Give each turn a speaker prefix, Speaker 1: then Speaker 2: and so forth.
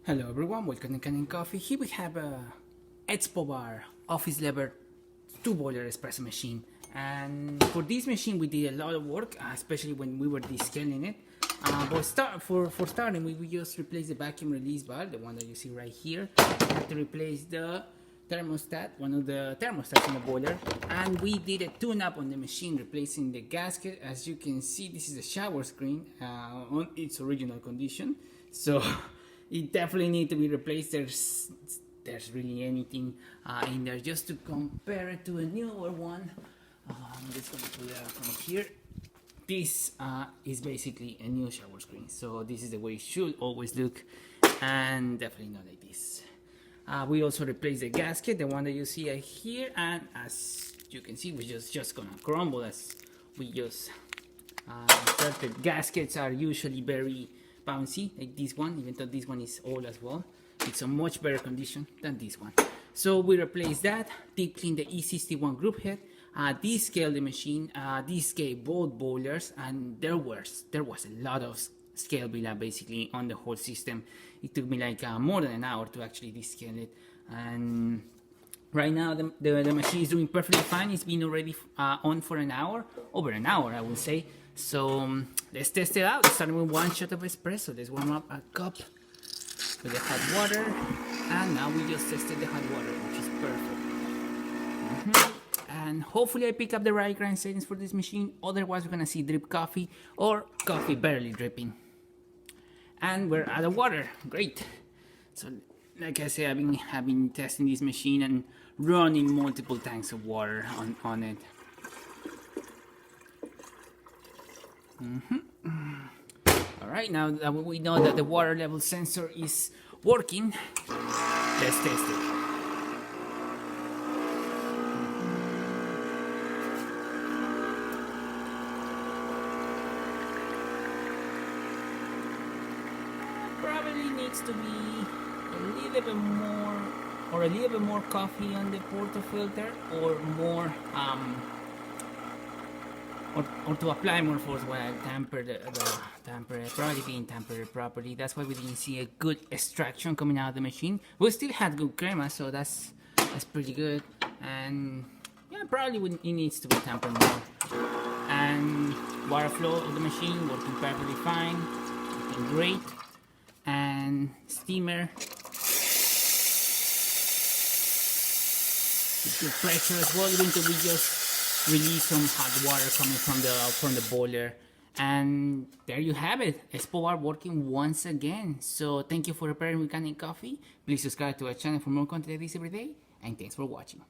Speaker 1: Hello everyone, welcome to Kanen Coffee. Here we have a Expobar office lever 2-boiler espresso machine, and for this machine we did a lot of work, especially when we were descaling it. But for starting, we just replaced the vacuum release valve, the one that you see right here. We had to replace the thermostat, one of the thermostats in the boiler, and we did a tune-up on the machine, replacing the gasket. As you can see, this is a shower screen on its original condition, so it definitely needs to be replaced. There's really anything in there. Just to compare it to a newer one, I'm just going to put it from here. This is basically a new shower screen, so this is the way it should always look, and definitely not like this. We also replaced the gasket, the one that you see here, and as you can see, we're just gonna crumble as we just started. Gaskets are usually very bouncy, like this one, even though this one is old as well. It's a much better condition than this one. So we replaced that, deep clean the E61 group head, descale the machine, descale both boilers, and there was a lot of scale build-up basically on the whole system. It took me like more than an hour to actually descale it, and right now the machine is doing perfectly fine. It's been already on for an hour, over an hour I would say. So let's test it out. Starting with one shot of espresso. Let's warm up a cup with the hot water, and now we just tested the hot water, which is perfect. And hopefully I pick up the right grind settings for this machine. Otherwise we're gonna see drip coffee or coffee barely dripping. And we're out of water. Great. So like I said, I've been testing this machine and running multiple tanks of water on it. Alright, now that we know that the water level sensor is working, let's test it. Probably needs to be a little bit more coffee on the portafilter, or more or to apply more force while I tamper probably being tampered properly. That's why we didn't see a good extraction coming out of the machine. We still had good crema, so that's pretty good. And yeah, probably it needs to be tampered more. And water flow of the machine working perfectly fine, looking great. And steamer, it's good pressure as well, even though we just release some hot water coming from the boiler. And there you have it, Expobar working once again. So thank you for preparing with Kanen Coffee. Please subscribe to our channel for more content like this every day, and thanks for watching.